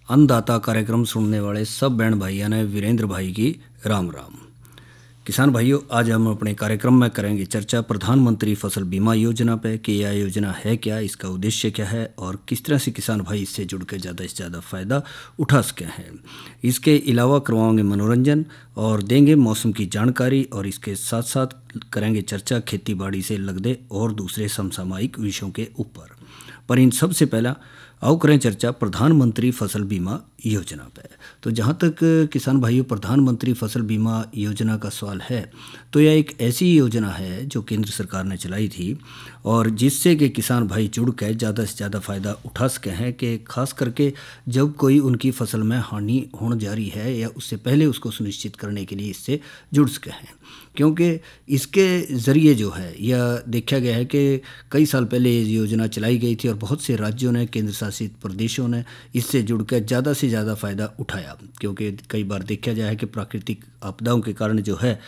अन्नदाता कार्यक्रम सुनने वाले सब बहन भाइयों ने वीरेंद्र भाई की राम राम। किसान भाइयों, आज हम अपने कार्यक्रम में करेंगे चर्चा प्रधानमंत्री फसल बीमा योजना पे कि यह योजना है क्या, इसका उद्देश्य क्या है और किस तरह से किसान भाई इससे जुड़ के ज़्यादा से ज़्यादा फ़ायदा उठा सके हैं। इसके अलावा करवाएंगे मनोरंजन और देंगे मौसम की जानकारी और इसके साथ साथ करेंगे चर्चा खेती बाड़ी से लगदे और दूसरे समसामयिक विषयों के ऊपर। पर इन सबसे पहला आओ करें चर्चा प्रधानमंत्री फसल बीमा योजना पे। तो जहाँ तक किसान भाइयों प्रधानमंत्री फसल बीमा योजना का सवाल है, तो यह एक ऐसी योजना है जो केंद्र सरकार ने चलाई थी और जिससे कि किसान भाई जुड़ के ज़्यादा से ज़्यादा फ़ायदा उठा सके हैं कि खास करके जब कोई उनकी फसल में हानि होने जा रही है या उससे पहले उसको सुनिश्चित करने के लिए इससे जुड़ सके हैं। क्योंकि इसके ज़रिए जो है यह देखा गया है कि कई साल पहले ये योजना चलाई गई थी और बहुत से राज्यों ने, केंद्र शासित प्रदेशों ने इससे जुड़कर ज़्यादा से ज़्यादा फ़ायदा उठाया। क्योंकि कई बार देखा जाए कि प्राकृतिक आपदाओं के कारण जो है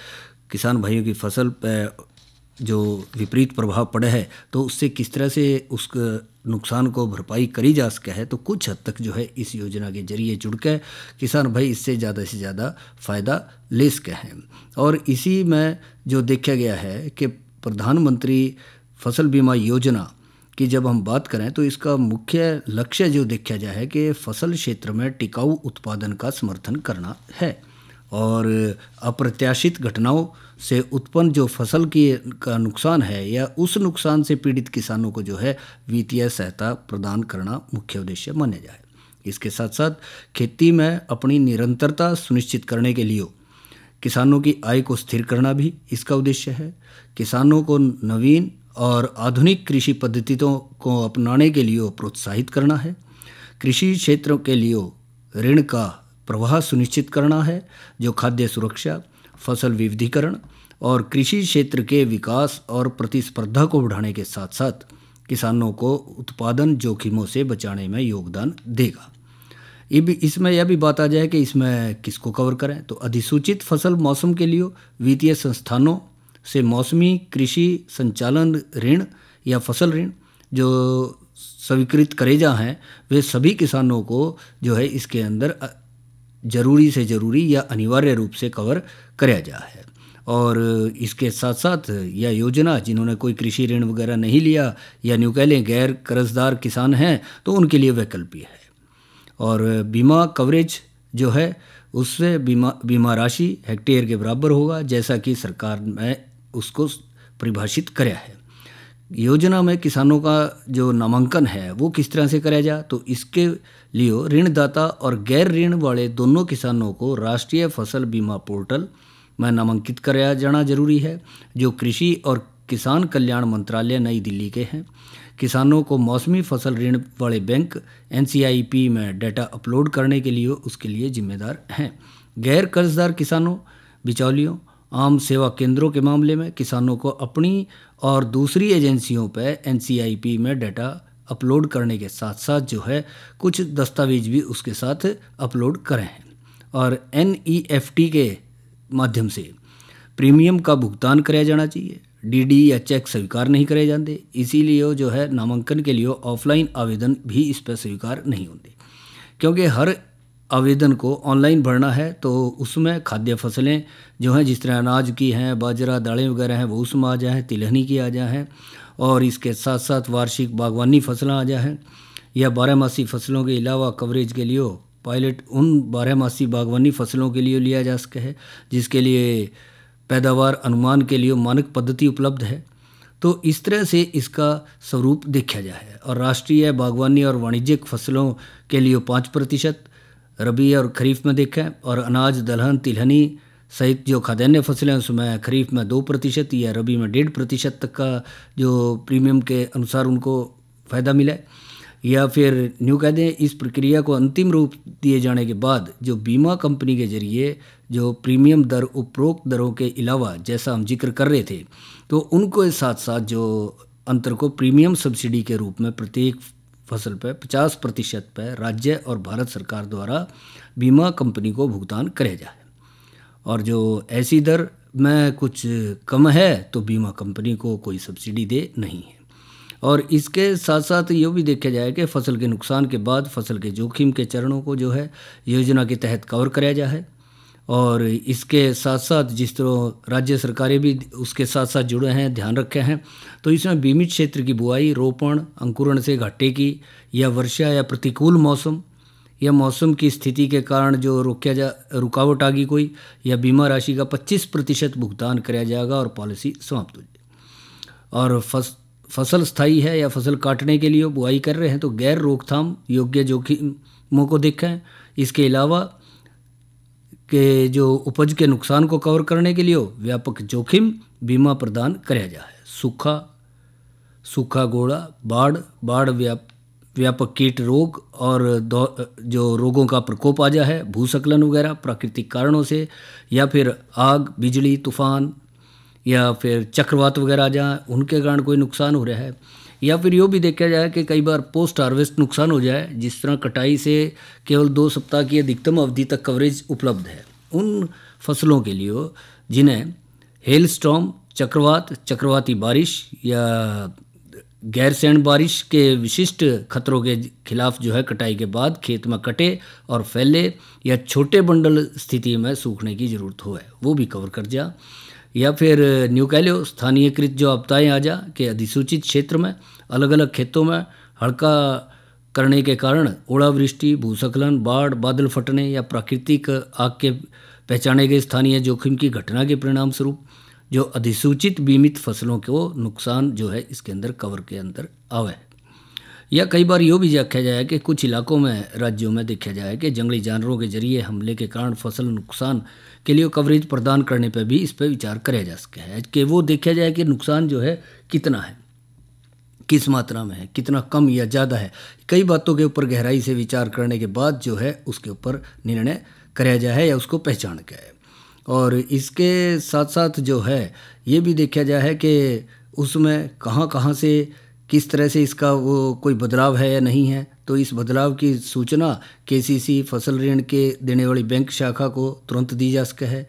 किसान भाइयों की फसल पर जो विपरीत प्रभाव पड़े है, तो उससे किस तरह से उस नुकसान को भरपाई करी जा सके है। तो कुछ हद तक जो है इस योजना के जरिए जुड़ के किसान भाई इससे ज़्यादा से ज़्यादा फ़ायदा ले सके हैं। और इसी में जो देखा गया है कि प्रधानमंत्री फसल बीमा योजना की जब हम बात करें तो इसका मुख्य लक्ष्य जो देखा जाए है कि फसल क्षेत्र में टिकाऊ उत्पादन का समर्थन करना है और अप्रत्याशित घटनाओं से उत्पन्न जो फसल का नुकसान है या उस नुकसान से पीड़ित किसानों को जो है वित्तीय सहायता प्रदान करना मुख्य उद्देश्य माना जाए। इसके साथ साथ खेती में अपनी निरंतरता सुनिश्चित करने के लिए किसानों की आय को स्थिर करना भी इसका उद्देश्य है। किसानों को नवीन और आधुनिक कृषि पद्धतियों को अपनाने के लिए प्रोत्साहित करना है। कृषि क्षेत्रों के लिए ऋण का प्रवाह सुनिश्चित करना है जो खाद्य सुरक्षा, फसल विविधीकरण और कृषि क्षेत्र के विकास और प्रतिस्पर्धा को बढ़ाने के साथ साथ किसानों को उत्पादन जोखिमों से बचाने में योगदान देगा। इसमें यह भी बात आ जाए कि इसमें किसको कवर करें, तो अधिसूचित फसल मौसम के लिए वित्तीय संस्थानों से मौसमी कृषि संचालन ऋण या फसल ऋण जो स्वीकृत करे जा हैं, वे सभी किसानों को जो है इसके अंदर जरूरी से जरूरी या अनिवार्य रूप से कवर कराया जा है। और इसके साथ साथ यह योजना जिन्होंने कोई कृषि ऋण वगैरह नहीं लिया या न्यू कह लें गैर कर्जदार किसान हैं, तो उनके लिए वैकल्पिक है। और बीमा कवरेज जो है उससे बीमा राशि हेक्टेयर के बराबर होगा, जैसा कि सरकार ने उसको परिभाषित कराया है। योजना में किसानों का जो नामांकन है वो किस तरह से कराया जाए, तो इसके लिए ऋणदाता और गैर ऋण वाले दोनों किसानों को राष्ट्रीय फसल बीमा पोर्टल में नामांकित कराया जाना जरूरी है, जो कृषि और किसान कल्याण मंत्रालय नई दिल्ली के हैं। किसानों को मौसमी फसल ऋण वाले बैंक NCIP में डाटा अपलोड करने के लिए उसके लिए जिम्मेदार हैं। गैर कर्जदार किसानों, बिचौलियों, आम सेवा केंद्रों के मामले में किसानों को अपनी और दूसरी एजेंसियों पर NCIP में डाटा अपलोड करने के साथ साथ जो है कुछ दस्तावेज भी उसके साथ अपलोड करें हैं। और NEFT के माध्यम से प्रीमियम का भुगतान कराया जाना चाहिए। DD या चेक स्वीकार नहीं करे जाते, इसीलिए जो है नामांकन के लिए ऑफलाइन आवेदन भी इस पर स्वीकार नहीं होते। क्योंकि हर आवेदन को ऑनलाइन भरना है, तो उसमें खाद्य फसलें जो हैं जिस तरह अनाज की हैं, बाजरा, दालें वगैरह हैं, वो उसमें आ जाए, तिलहनी की आ जाए और इसके साथ साथ वार्षिक बागवानी फसलें आ जाए या 12मासी फसलों के अलावा कवरेज के लिए पायलट उन 12मासी बागवानी फसलों के लिए लिया जा सके है जिसके लिए पैदावार अनुमान के लिए मानक पद्धति उपलब्ध है। तो इस तरह से इसका स्वरूप देखा जाए। और राष्ट्रीय बागवानी और वाणिज्यिक फसलों के लिए 5% रबी और खरीफ में देखा, और अनाज, दलहन, तिलहनी सहित जो खाद्यान्न फसलें हैं उसमें खरीफ में 2% या रबी में 1.5% तक का जो प्रीमियम के अनुसार उनको फ़ायदा मिला। या फिर न्यू कह दें इस प्रक्रिया को अंतिम रूप दिए जाने के बाद जो बीमा कंपनी के जरिए जो प्रीमियम दर उपरोक्त दरों के अलावा जैसा हम जिक्र कर रहे थे, तो उनको साथ साथ जो अंतर को प्रीमियम सब्सिडी के रूप में प्रत्येक फसल पर 50% पर राज्य और भारत सरकार द्वारा बीमा कंपनी को भुगतान करे जाए। और जो ऐसी दर में कुछ कम है तो बीमा कंपनी को कोई सब्सिडी दे नहीं है। और इसके साथ साथ ये भी देखा जाए कि फसल के नुकसान के बाद फसल के जोखिम के चरणों को जो है योजना के तहत कवर कराया जाए। और इसके साथ साथ जिस तरह राज्य सरकारें भी उसके साथ साथ जुड़े हैं, ध्यान रखे हैं, तो इसमें बीमित क्षेत्र की बुआई, रोपण, अंकुरण से घाटे की या वर्षा या प्रतिकूल मौसम या मौसम की स्थिति के कारण जो रुकावट आ गई कोई, या बीमा राशि का 25% भुगतान कराया जाएगा और पॉलिसी समाप्त हो जाएगी। और फसल स्थायी है या फसल काटने के लिए बुआई कर रहे हैं तो गैर रोकथाम योग्य जोखिमों को देखें। इसके अलावा के जो उपज के नुकसान को कवर करने के लिए व्यापक जोखिम बीमा प्रदान कराया जाए। सूखा गोड़ा, बाढ़, व्यापक कीट रोग और जो रोगों का प्रकोप आ जाए, भूस्खलन वगैरह प्राकृतिक कारणों से, या फिर आग, बिजली, तूफान या फिर चक्रवात वगैरह आ जाए, उनके कारण कोई नुकसान हो रहा है। या फिर ये भी देखा जाए कि कई बार पोस्ट हार्वेस्ट नुकसान हो जाए, जिस तरह कटाई से केवल 2 सप्ताह की अधिकतम अवधि तक कवरेज उपलब्ध है उन फसलों के लिए जिन्हें हेल स्टॉर्म, चक्रवाती बारिश या गैरसैंण बारिश के विशिष्ट खतरों के खिलाफ जो है कटाई के बाद खेत में कटे और फैले या छोटे बंडल स्थिति में सूखने की ज़रूरत हो है, वो भी कवर कर जा। या फिर न्यूकैलियो स्थानीयकृत जो आपदाएँ आ जा के अधिसूचित क्षेत्र में अलग अलग खेतों में हल्का करने के कारण ओलावृष्टि, भूस्खलन, बाढ़, बादल फटने या प्राकृतिक आग के पहचाने गए स्थानीय जोखिम की घटना के परिणाम स्वरूप जो अधिसूचित बीमित फसलों को नुकसान जो है इसके अंदर कवर के अंदर आवे। या कई बार यो भी देखा जाए कि कुछ इलाकों में, राज्यों में देखा जाए कि जंगली जानवरों के जरिए हमले के कारण फसल नुकसान के लिए कवरेज प्रदान करने पर भी इस पर विचार किया जा सके है कि वो देखा जाए कि नुकसान जो है कितना है, किस मात्रा में है, कितना कम या ज़्यादा है। कई बातों के ऊपर गहराई से विचार करने के बाद जो है उसके ऊपर निर्णय कराया जाए या उसको पहचान के है। और इसके साथ साथ जो है ये भी देखा जाए कि उसमें कहाँ से किस तरह से इसका वो कोई बदलाव है या नहीं है, तो इस बदलाव की सूचना केसीसी फसल ऋण के देने वाली बैंक शाखा को तुरंत दी जा सके है,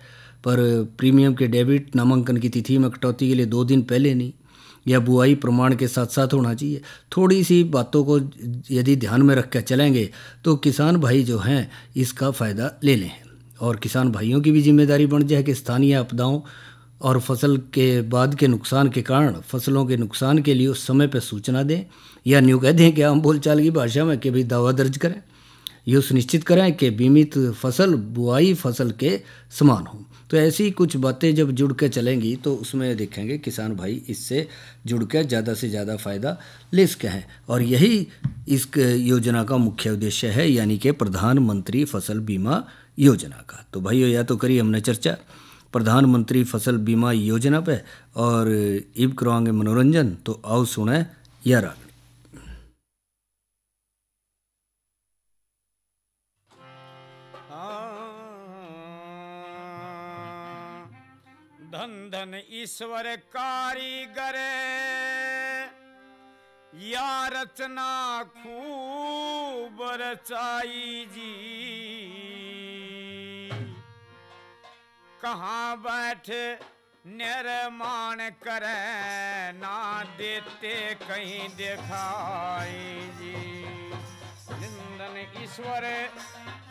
पर प्रीमियम के डेबिट नामांकन की तिथि में कटौती के लिए 2 दिन पहले नहीं, या बुआई प्रमाण के साथ साथ होना चाहिए। थोड़ी सी बातों को यदि ध्यान में रख कर चलेंगे तो किसान भाई जो हैं इसका फ़ायदा ले लें, और किसान भाइयों की भी जिम्मेदारी बन जाए कि स्थानीय आपदाओं और फसल के बाद के नुकसान के कारण फसलों के नुकसान के लिए उस समय पर सूचना दें, या न्यू कह दें कि हम बोलचाल की भाषा में कि भाई दावा दर्ज करें। ये सुनिश्चित करें कि बीमित फसल बुआई फसल के समान हो। तो ऐसी कुछ बातें जब जुड़ के चलेंगी तो उसमें देखेंगे किसान भाई इससे जुड़ के ज़्यादा से ज़्यादा फ़ायदा ले सके हैं, और यही इस योजना का मुख्य उद्देश्य है, यानी कि प्रधानमंत्री फसल बीमा योजना का। तो भाइयों, या तो करी हमने चर्चा प्रधानमंत्री फसल बीमा योजना पे, और इब करवाएंगे मनोरंजन, तो आओ सुने या राग। धन धन ईश्वर कारीगर या रचना खूब रचाई जी, कहाँ बैठे निर्माण करे ना देते कहीं दिखाई जी। निंदन ईश्वर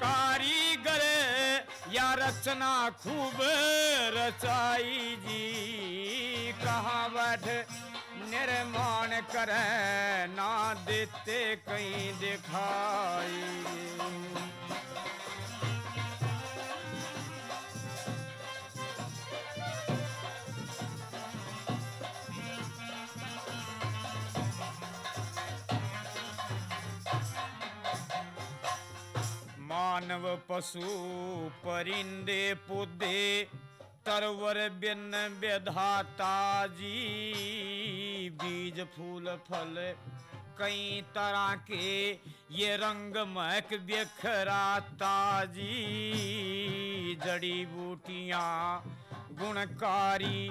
कारीगर या रचना खूब रचाई जी, कहाँ बैठे निर्माण करे ना देते कहीं दिखाई। मानव पशु परिंदे पौधे तरवर बिन विधाता जी, बीज फूल फल कई तरह के ये रंग महक बिखराता जी, जड़ी बूटियां गुणकारी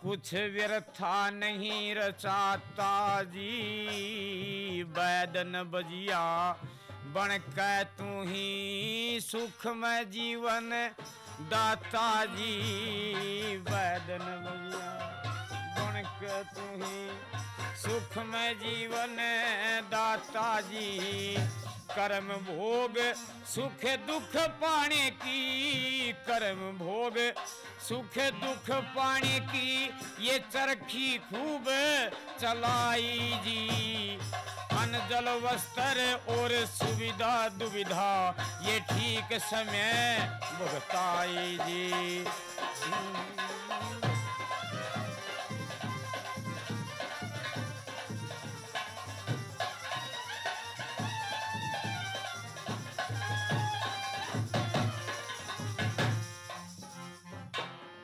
कुछ व्यर्था नहीं रचाता जी, वैदन बजिया बन के तू ही सुख में जीवन दाता जी, वैदन बजिया बन के तू ही सुख में जीवन दाता जी। कर्म भोग सुख दुख पाने की, कर्म भोग सुख दुख पाने की ये चरखी खूब चलाई जी। अन्न जल वस्त्र और सुविधा दुविधा ये ठीक समय भुगताई जी।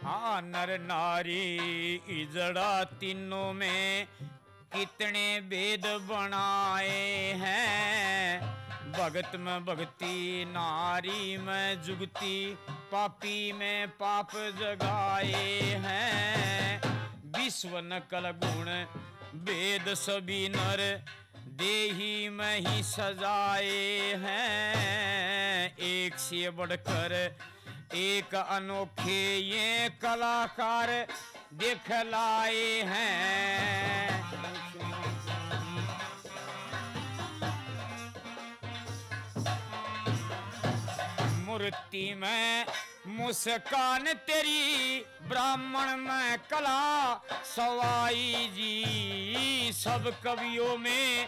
हाँ नर नारी इजड़ा तीनों में कितने वेद बनाए हैं। भगत में भक्ति, नारी में जुगती, पापी में पाप जगाए हैं। विश्व नकल गुण वेद सभी नर देही में ही सजाए हैं। एक से बढ़कर एक अनोखे ये कलाकार दिखलाए हैं। मूर्ति में मुस्कान तेरी, ब्राह्मण में कला सवाई जी। सब कवियों में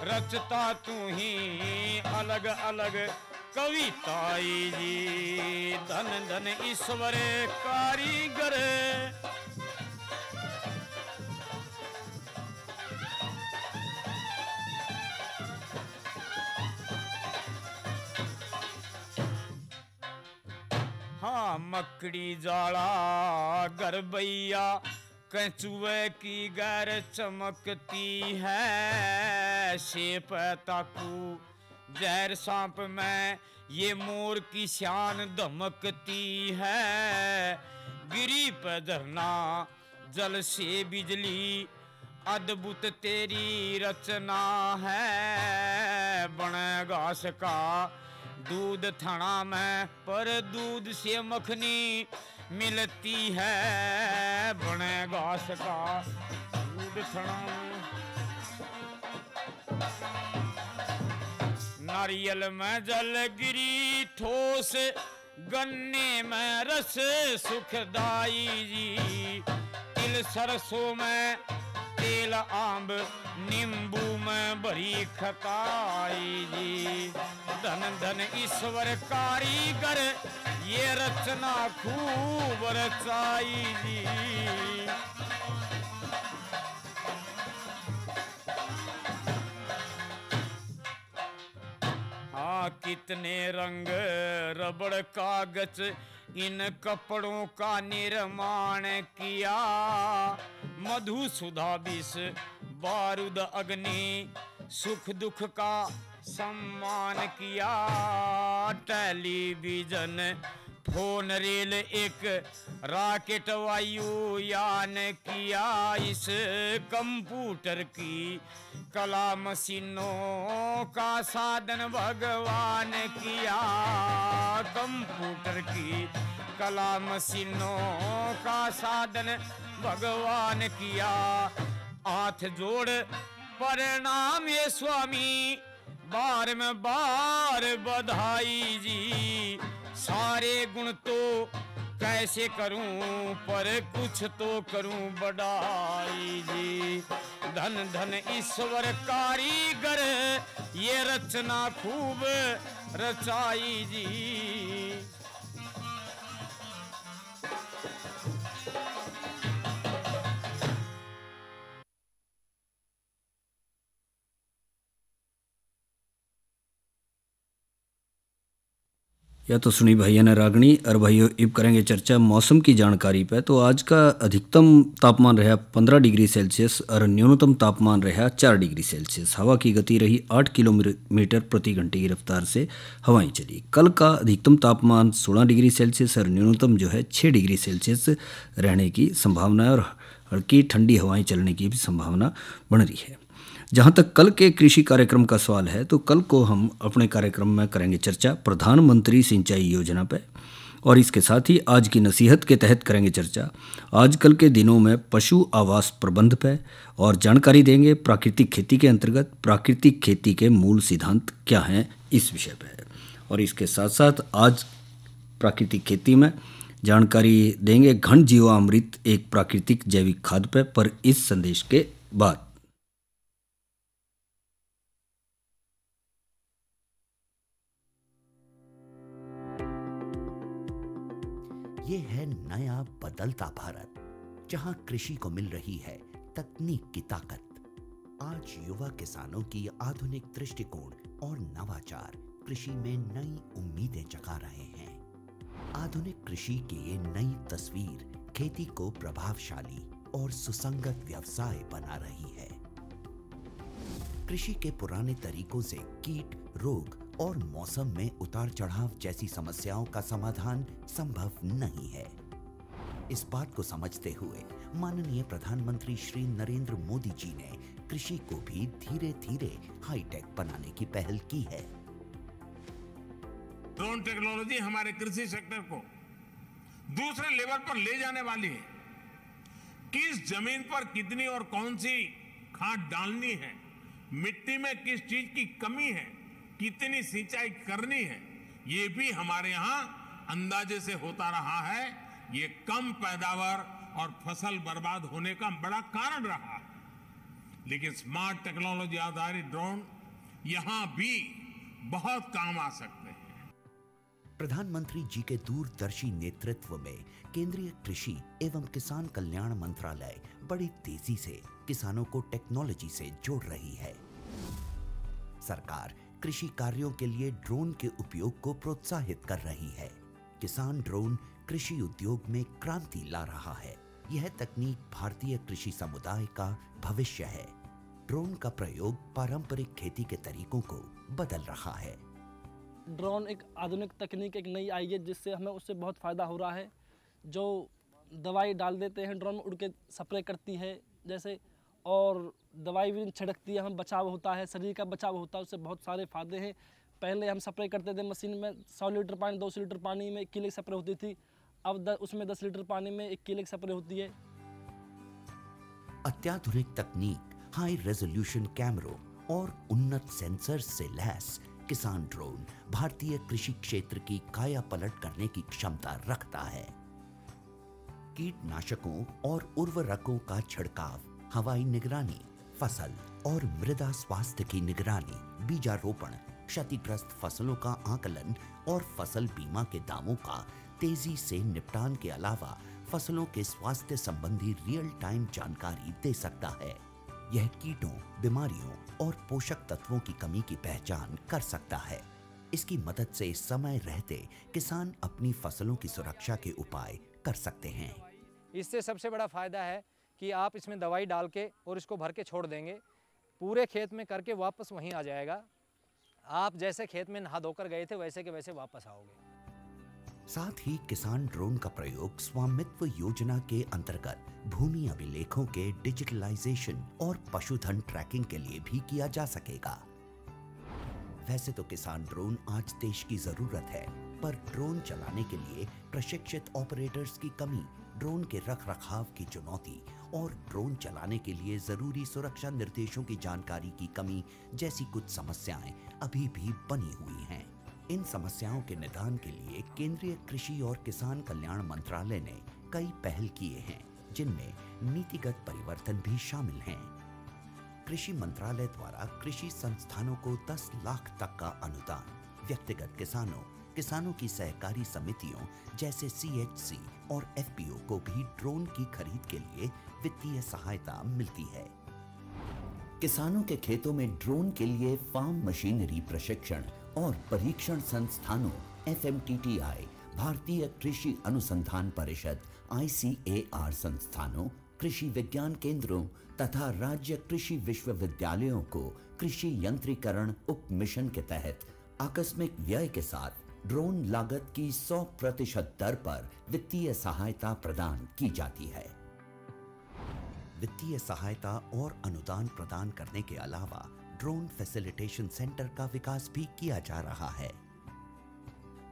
रचता तू ही अलग अलग कविताई जी। धन धन ईश्वर कारीगर, हाँ मकड़ी जाला गरबैया कचुए की गर चमकती है। शेप ताकू जहर सांप में ये मोर की शान धमकती है। गिरी पे झरना जल से बिजली, अद्भुत तेरी रचना है। बन घास का दूध थना में, पर दूध से मखनी मिलती है। बन घास का दूध थना में, नारियल में जल गिरी ठोस, गन्ने में रस सुखदाई जी। तिल सरसों में तेल, आंब नींबू में भरी खटाई जी। धन धन ईश्वर कारीगर ये रचना खूब रचाई जी। कितने रंग रबड़ कागज इन कपड़ों का निर्माण किया। मधु सुधा विष बारूद अग्नि सुख दुख का सम्मान किया। टेलीविजन फोन रेल एक रॉकेट वायुयान किया। इस कंप्यूटर की कला मशीनों का साधन भगवान किया। कंप्यूटर की कला मशीनों का साधन भगवान किया। हाथ जोड़ प्रणाम ये स्वामी, बार में बार बधाई जी। सारे गुण तो कैसे करूं, पर कुछ तो करूं बड़ाई जी। धन धन ईश्वर कारीगर ये रचना खूब रचाई जी। या तो सुनी भैया ने रागनी और भाइयों अब करेंगे चर्चा मौसम की जानकारी पे। तो आज का अधिकतम तापमान रहा 15 डिग्री सेल्सियस और न्यूनतम तापमान रहा 4 डिग्री सेल्सियस। हवा की गति रही 8 किलोमीटर प्रति घंटे की रफ्तार से हवाएं चली। कल का अधिकतम तापमान 16 डिग्री सेल्सियस और न्यूनतम जो है 6 डिग्री सेल्सियस रहने की संभावना है और हल्की ठंडी हवाएं चलने की भी संभावना बन रही है। जहाँ तक कल के कृषि कार्यक्रम का सवाल है, तो कल को हम अपने कार्यक्रम में करेंगे चर्चा प्रधानमंत्री सिंचाई योजना पे। और इसके साथ ही आज की नसीहत के तहत करेंगे चर्चा आजकल के दिनों में पशु आवास प्रबंध पे, और जानकारी देंगे प्राकृतिक खेती के अंतर्गत प्राकृतिक खेती के मूल सिद्धांत क्या हैं इस विषय पे। और इसके साथ साथ आज प्राकृतिक खेती में जानकारी देंगे घन जीवामृत एक प्राकृतिक जैविक खाद पर इस संदेश के बाद। ये है नया बदलता भारत, जहां कृषि को मिल रही है तकनीक की ताकत। आज युवा किसानों की आधुनिक दृष्टिकोण और नवाचार कृषि में नई उम्मीदें जगा रहे हैं। आधुनिक कृषि की ये नई तस्वीर खेती को प्रभावशाली और सुसंगत व्यवसाय बना रही है। कृषि के पुराने तरीकों से कीट, रोग और मौसम में उतार चढ़ाव जैसी समस्याओं का समाधान संभव नहीं है। इस बात को समझते हुए माननीय प्रधानमंत्री श्री नरेंद्र मोदी जी ने कृषि को भी धीरे धीरे हाईटेक बनाने की पहल की है। ड्रोन टेक्नोलॉजी हमारे कृषि सेक्टर को दूसरे लेवल पर ले जाने वाली है। किस जमीन पर कितनी और कौन सी खाद डालनी है, मिट्टी में किस चीज की कमी है, कितनी सिंचाई करनी है, ये भी हमारे यहाँ अंदाजे से होता रहा है। ये कम पैदावार और फसल बर्बाद होने का बड़ा कारण रहा है। लेकिन स्मार्ट टेक्नोलॉजी आधारित ड्रोन यहां भी बहुत काम आ सकते हैं। प्रधानमंत्री जी के दूरदर्शी नेतृत्व में केंद्रीय कृषि एवं किसान कल्याण मंत्रालय बड़ी तेजी से किसानों को टेक्नोलॉजी से जोड़ रही है। सरकार कृषि कार्यों के लिए ड्रोन के उपयोग को प्रोत्साहित कर रही है। किसान ड्रोन कृषि उद्योग में क्रांति ला रहा है। यह तकनीक भारतीय कृषि समुदाय का भविष्य है। ड्रोन का प्रयोग पारंपरिक खेती के तरीकों को बदल रहा है। ड्रोन एक आधुनिक तकनीक एक नई आई है, जिससे हमें उससे बहुत फ़ायदा हो रहा है। जो दवाई डाल देते हैं ड्रोन में उड़ के स्प्रे करती है जैसे, और दवाई भी छिड़कती है, हमें बचाव होता है, शरीर का बचाव होता है, उससे बहुत सारे फ़ायदे हैं। पहले हम स्प्रे करते थे मशीन में 100 लीटर पानी 200 लीटर पानी में 1 किलो की स्प्रे होती थी। अब उसमें 10 लीटर पानी में 1 किलो की स्प्रे होती है। अत्याधुनिक तकनीक, हाई रेजोल्यूशन कैमरों और उन्नत सेंसर्स से लैस किसान ड्रोन भारतीय कृषि क्षेत्र की काया पलट करने की क्षमता रखता है। कीटनाशकों और उर्वरकों का छिड़काव, हवाई निगरानी, फसल और मृदा स्वास्थ्य की निगरानी, बीजारोपण, क्षतिग्रस्त फसलों का आकलन और फसल बीमा के दावों का तेजी से निपटान के अलावा फसलों के स्वास्थ्य संबंधी रियल टाइम जानकारी दे सकता है। यह कीटों, बीमारियों और पोषक तत्वों की कमी की पहचान कर सकता है। इसकी मदद से समय रहते किसान अपनी फसलों की सुरक्षा के उपाय कर सकते हैं। इससे सबसे बड़ा फायदा है कि आप इसमें दवाई डाल के और इसको भर के छोड़ देंगे, पूरे खेत में करके वापस वहीं आ जाएगा। आप जैसे खेत में नहा धोकर गए थे वैसे के वैसे वापस आओगे। साथ ही किसान ड्रोन का प्रयोग स्वामित्व योजना के अंतर्गत भूमि अभिलेखों के डिजिटलाइजेशन और पशुधन ट्रैकिंग के लिए भी किया जा सकेगा। वैसे तो किसान ड्रोन आज देश की जरूरत है, पर ड्रोन चलाने के लिए प्रशिक्षित ऑपरेटर्स की कमी, ड्रोन के रखरखाव की चुनौती और ड्रोन चलाने के लिए जरूरी सुरक्षा निर्देशों की जानकारी की कमी जैसी कुछ समस्याएं अभी भी बनी हुई हैं। इन समस्याओं के निदान के लिए केंद्रीय कृषि और किसान कल्याण मंत्रालय ने कई पहल किए हैं, जिनमें नीतिगत परिवर्तन भी शामिल हैं। कृषि मंत्रालय द्वारा कृषि संस्थानों को 10 लाख तक का अनुदान, व्यक्तिगत किसानों की सहकारी समितियों जैसे CHC और FPO को भी ड्रोन की खरीद के लिए वित्तीय सहायता मिलती है। किसानों के खेतों में ड्रोन के लिए फार्म मशीनरी प्रशिक्षण और परीक्षण संस्थानों FMTTI, भारतीय कृषि अनुसंधान परिषद ICAR संस्थानों, कृषि विज्ञान केंद्रों तथा राज्य कृषि विश्वविद्यालयों को कृषि यंत्रीकरण उप मिशन के तहत आकस्मिक व्यय के साथ ड्रोन लागत की 100% दर पर वित्तीय सहायता प्रदान की जाती है। वित्तीय सहायता और अनुदान प्रदान करने के अलावा ड्रोन फैसिलिटेशन सेंटर का विकास भी किया जा रहा है।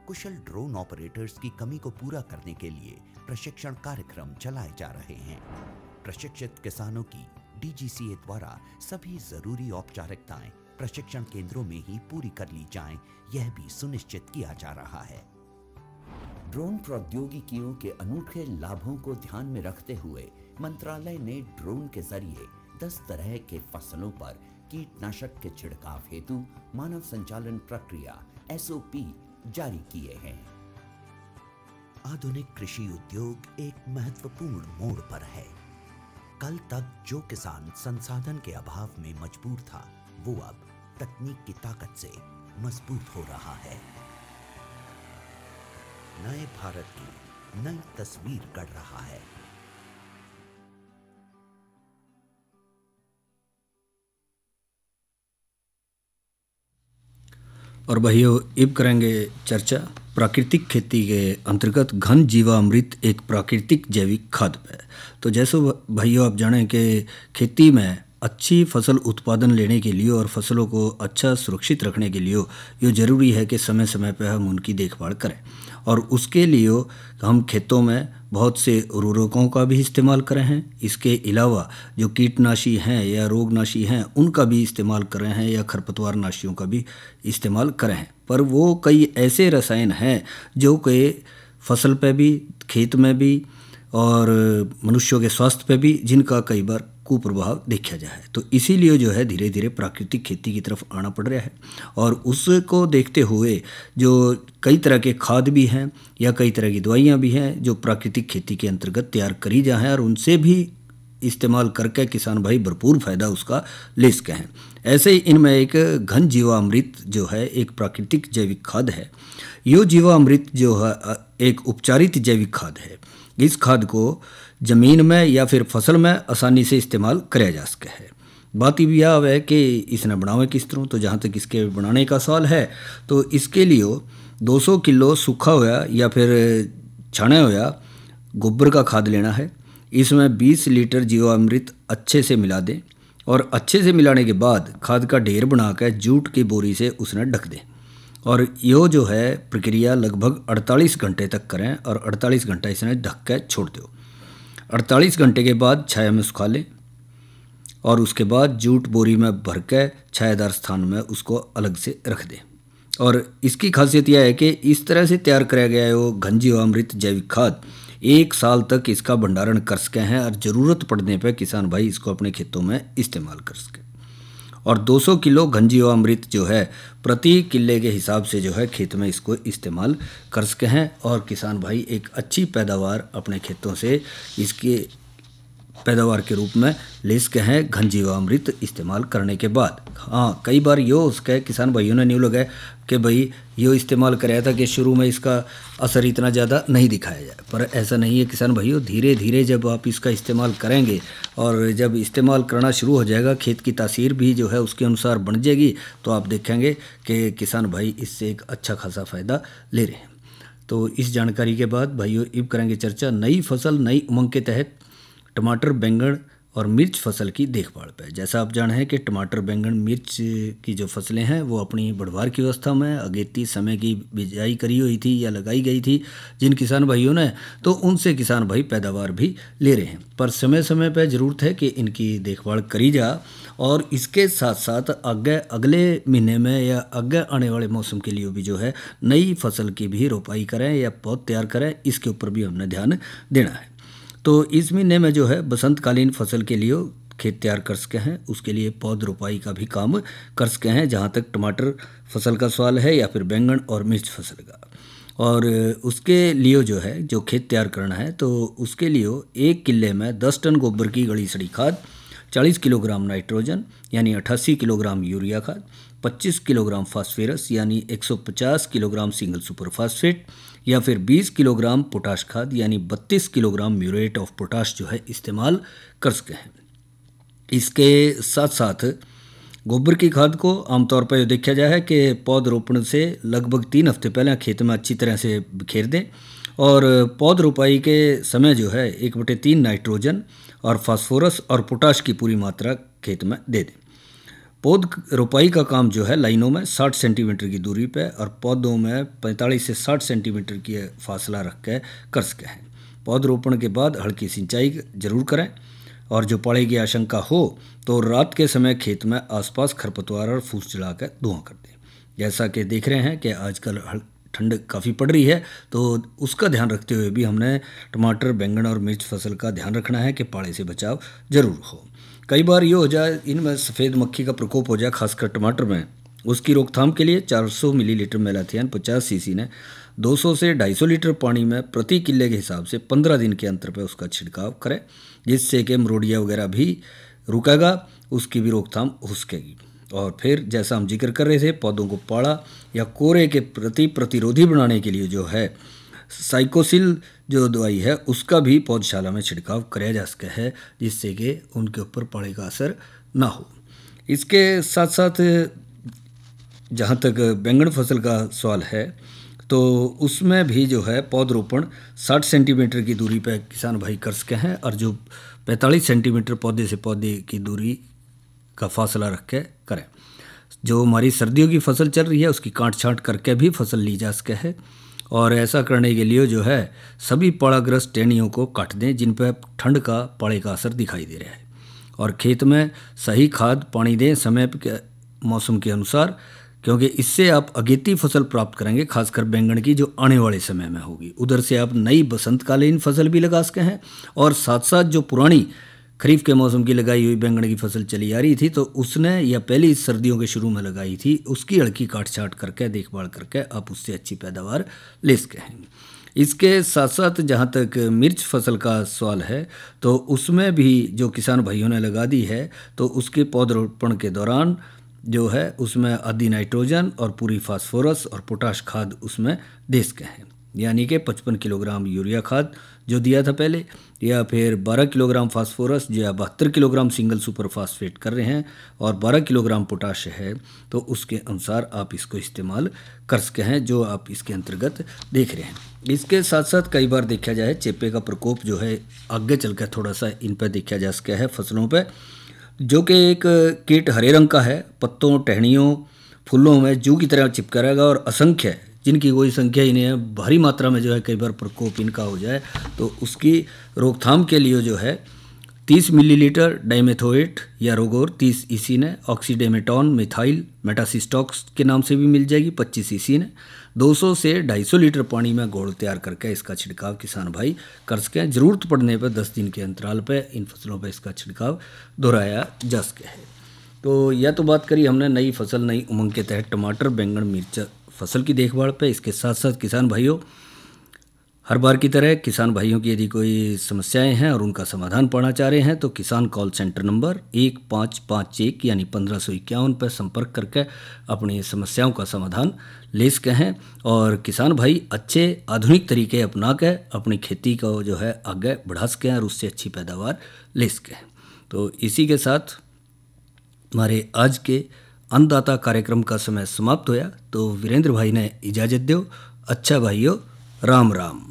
कुशल ड्रोन ऑपरेटर्स की कमी को पूरा करने के लिए प्रशिक्षण कार्यक्रम चलाए जा रहे हैं। प्रशिक्षित किसानों की डीजीसीए द्वारा सभी जरूरी औपचारिकताएं प्रशिक्षण केंद्रों में ही पूरी कर ली जाएं, यह भी सुनिश्चित किया जा रहा है। ड्रोन प्रौद्योगिकियों के अनूठे लाभों को ध्यान में रखते हुए मंत्रालय ने ड्रोन के जरिए 10 तरह के फसलों पर कीटनाशक के छिड़काव हेतु मानव संचालन प्रक्रिया SOP जारी किए हैं। आधुनिक कृषि उद्योग एक महत्वपूर्ण मोड़ पर है। कल तक जो किसान संसाधन के अभाव में मजबूर था, वो अब तकनीक की ताकत से मजबूत हो रहा है। नए भारत की नई तस्वीर गढ़ रहा है। और भाइयों, अब करेंगे चर्चा प्राकृतिक खेती के अंतर्गत घन जीवामृत एक प्राकृतिक जैविक खाद पे। तो जैसे भाइयों आप जानें कि खेती में अच्छी फसल उत्पादन लेने के लिए और फसलों को अच्छा सुरक्षित रखने के लिए ये ज़रूरी है कि समय समय पर हम उनकी देखभाल करें, और उसके लिए हम खेतों में बहुत से उर्वरकों का भी इस्तेमाल करें हैं। इसके अलावा जो कीटनाशी हैं या रोगनाशी हैं उनका भी इस्तेमाल करें हैं, या खरपतवार नाशियों का भी इस्तेमाल करें हैं। पर वो कई ऐसे रसायन हैं जो कि फसल पे भी, खेत में भी और मनुष्यों के स्वास्थ्य पे भी, जिनका कई बार कुप्रभाव देखा जाए। तो इसीलिए जो है धीरे धीरे प्राकृतिक खेती की तरफ आना पड़ रहा है, और उसको देखते हुए जो कई तरह के खाद भी हैं या कई तरह की दवाइयाँ भी हैं जो प्राकृतिक खेती के अंतर्गत तैयार करी जाए, और उनसे भी इस्तेमाल करके किसान भाई भरपूर फ़ायदा उसका ले सके हैं। ऐसे ही इनमें एक घन जीवामृत जो है एक प्राकृतिक जैविक खाद है। यो जीवामृत जो है एक उपचारित जैविक खाद है। इस खाद को ज़मीन में या फिर फसल में आसानी से इस्तेमाल किया जा सके है। बात यह है कि इसने बनावे किस तरह। तो जहाँ तक इसके बनाने का सवाल है, तो इसके लिए 200 किलो सूखा हुआ या फिर छाने हुआ गोबर का खाद लेना है। इसमें 20 लीटर जीवामृत अच्छे से मिला दें, और अच्छे से मिलाने के बाद खाद का ढेर बनाकर जूट की बोरी से उसने ढक दें, और यो जो है प्रक्रिया लगभग 48 घंटे तक करें, और 48 घंटा इसने ढक के छोड़ दो। 48 घंटे के बाद छाया में सुखा लें, और उसके बाद जूट बोरी में भर के छायादार स्थान में उसको अलग से रख दें। और इसकी खासियत यह है कि इस तरह से तैयार कराया गया है वो घन जीवामृत जैविक खाद 1 साल तक इसका भंडारण कर सके हैं, और ज़रूरत पड़ने पर किसान भाई इसको अपने खेतों में इस्तेमाल कर सकें। और 200 किलो घन जीवामृत जो है प्रति किले के हिसाब से जो है खेत में इसको इस्तेमाल कर सके हैं, और किसान भाई एक अच्छी पैदावार अपने खेतों से इसके पैदावार के रूप में ले सके हैं घन जीवामृत इस्तेमाल करने के बाद। हाँ, कई बार यो उसके किसान भाइयों ने न्यू लगा कि भाई यो इस्तेमाल कराया था कि शुरू में इसका असर इतना ज़्यादा नहीं दिखाया जाए, पर ऐसा नहीं है किसान भाइयों। धीरे धीरे जब आप इसका इस्तेमाल करेंगे और जब इस्तेमाल करना शुरू हो जाएगा, खेत की तासीर भी जो है उसके अनुसार बन जाएगी, तो आप देखेंगे कि किसान भाई इससे एक अच्छा खासा फ़ायदा ले रहे हैं। तो इस जानकारी के बाद भाइयों अब करेंगे चर्चा नई फसल नई उमंग के तहत टमाटर, बैंगन और मिर्च फसल की देखभाल पर। जैसा आप जाने हैं कि टमाटर, बैंगन, मिर्च की जो फसलें हैं वो अपनी बढ़वार की अवस्था में अगेती समय की बिजाई करी हुई थी या लगाई गई थी जिन किसान भाइयों ने, तो उनसे किसान भाई पैदावार भी ले रहे हैं। पर समय समय पर ज़रूरत है कि इनकी देखभाल करी जा, और इसके साथ साथ अगले महीने में या आगे आने वाले मौसम के लिए भी जो है नई फसल की भी रोपाई करें या पौध तैयार करें, इसके ऊपर भी हमने ध्यान देना है। तो इस महीने में जो है बसंतकालीन फसल के लिए खेत तैयार कर सके हैं, उसके लिए पौध रोपाई का भी काम कर सके हैं, जहाँ तक टमाटर फसल का सवाल है या फिर बैंगन और मिर्च फसल का। और उसके लिए जो है जो खेत तैयार करना है, तो उसके लिए 1 किले में 10 टन गोबर की गली सड़ी खाद, 40 किलोग्राम नाइट्रोजन यानी 88 किलोग्राम यूरिया खाद, 25 किलोग्राम फास्फेरस यानी 150 किलोग्राम सिंगल सुपर फास्फेट, या फिर 20 किलोग्राम पोटाश खाद यानी 32 किलोग्राम म्यूरेट ऑफ पोटाश जो है इस्तेमाल कर सके हैं। इसके साथ साथ गोबर की खाद को आमतौर पर देखा जाए कि पौध रोपण से लगभग 3 हफ्ते पहले खेत में अच्छी तरह से बिखेर दें, और पौध रोपाई के समय जो है 1/3 नाइट्रोजन और फास्फोरस और पोटाश की पूरी मात्रा खेत में दे दें। पौध रोपाई का काम जो है लाइनों में 60 सेंटीमीटर की दूरी पे और पौधों में 45 से 60 सेंटीमीटर की फासला रख के कर सके हैं। पौधरोपण के बाद हल्की सिंचाई जरूर करें और जो पाले की आशंका हो तो रात के समय खेत में आसपास खरपतवार और फूस जलाकर धुआं कर दें। जैसा कि देख रहे हैं कि आजकल ठंड काफ़ी पड़ रही है, तो उसका ध्यान रखते हुए भी हमने टमाटर, बैंगन और मिर्च फसल का ध्यान रखना है कि पाले से बचाव जरूर हो। कई बार ये हो जाए इनमें सफ़ेद मक्खी का प्रकोप हो जाए, खासकर टमाटर में। उसकी रोकथाम के लिए 400 मिलीलीटर मेलाथियन 50 सीसी ने 200 से 250 लीटर पानी में प्रति किले के हिसाब से 15 दिन के अंतर पर उसका छिड़काव करें, जिससे कि मरोड़िया वगैरह भी रुकेगा, उसकी भी रोकथाम हो सकेगी। और फिर जैसा हम जिक्र कर रहे थे, पौधों को पाला या कोरे के प्रति प्रतिरोधी बनाने के लिए जो है साइकोसिल जो दवाई है उसका भी पौधशाला में छिड़काव किया जा सके है, जिससे कि उनके ऊपर पाले का असर ना हो। इसके साथ साथ जहाँ तक बैंगन फसल का सवाल है तो उसमें भी जो है पौधरोपण 60 सेंटीमीटर की दूरी पर किसान भाई कर सके हैं और जो 45 सेंटीमीटर पौधे से पौधे की दूरी का फासला रख के करें। जो हमारी सर्दियों की फसल चल रही है उसकी काट छांट करके भी फसल ली जा सके है और ऐसा करने के लिए जो है सभी पाड़ाग्रस्त टहनियों को काट दें जिन पर ठंड का पाले का असर दिखाई दे रहा है और खेत में सही खाद पानी दें समय के मौसम के अनुसार, क्योंकि इससे आप अगेती फसल प्राप्त करेंगे, खासकर बैंगन की जो आने वाले समय में होगी। उधर से आप नई बसंतकालीन फसल भी लगा सके हैं और साथ साथ जो पुरानी खरीफ के मौसम की लगाई हुई बैंगन की फसल चली आ रही थी तो उसने या पहली सर्दियों के शुरू में लगाई थी उसकी हल्की काट छाट करके देखभाल करके आप उससे अच्छी पैदावार ले सके हैं। इसके साथ साथ जहाँ तक मिर्च फसल का सवाल है तो उसमें भी जो किसान भाइयों ने लगा दी है तो उसके पौधरोपण के दौरान जो है उसमें आधी नाइट्रोजन और पूरी फास्फोरस और पोटाश खाद उसमें दे सके हैं, यानी कि 55 किलोग्राम यूरिया खाद जो दिया था पहले, या फिर 12 किलोग्राम फास्फोरस या 72 किलोग्राम सिंगल सुपर फास्फेट कर रहे हैं और 12 किलोग्राम पोटाश है तो उसके अनुसार आप इसको इस्तेमाल कर सके हैं जो आप इसके अंतर्गत देख रहे हैं। इसके साथ साथ कई बार देखा जाए चेपे का प्रकोप जो है आगे चलकर थोड़ा सा इन पर देखा जा सका है फसलों पर, जो कि एक कीट हरे रंग का है, पत्तों, टहनियों, फूलों में जू की तरह चिपका रहेगा और असंख्य जिनकी कोई संख्या ही नहीं है, भारी मात्रा में जो है कई बार प्रकोप इनका हो जाए तो उसकी रोकथाम के लिए जो है 30 मिलीलीटर डाइमेथोएट या रोगोर 30 ईसी ने, ऑक्सीडेमेटॉन मिथाइल मेटासिस्टॉक्स के नाम से भी मिल जाएगी 25 ईसी ने, 200 से 250 लीटर पानी में घोल तैयार करके इसका छिड़काव किसान भाई कर सकें। ज़रूरत पड़ने पर 10 दिन के अंतराल पर इन फसलों पर इसका छिड़काव दोहराया जा सके है। तो यह तो बात करी हमने नई फसल नई उमंग के तहत टमाटर, बैंगन, मिर्च फसल की देखभाल पे। इसके साथ साथ किसान भाइयों, हर बार की तरह किसान भाइयों की यदि कोई समस्याएं हैं और उनका समाधान पाना चाह रहे हैं तो किसान कॉल सेंटर नंबर 1551 यानी 1551 पर संपर्क करके अपनी समस्याओं का समाधान ले सके हैं और किसान भाई अच्छे आधुनिक तरीके अपना के अपनी खेती को जो है आगे बढ़ा सकें और उससे अच्छी पैदावार ले सकें। तो इसी के साथ हमारे आज के अन्नदाता कार्यक्रम का समय समाप्त होया। तो वीरेंद्र भाई ने इजाज़त दो। अच्छा भाइयों, राम राम।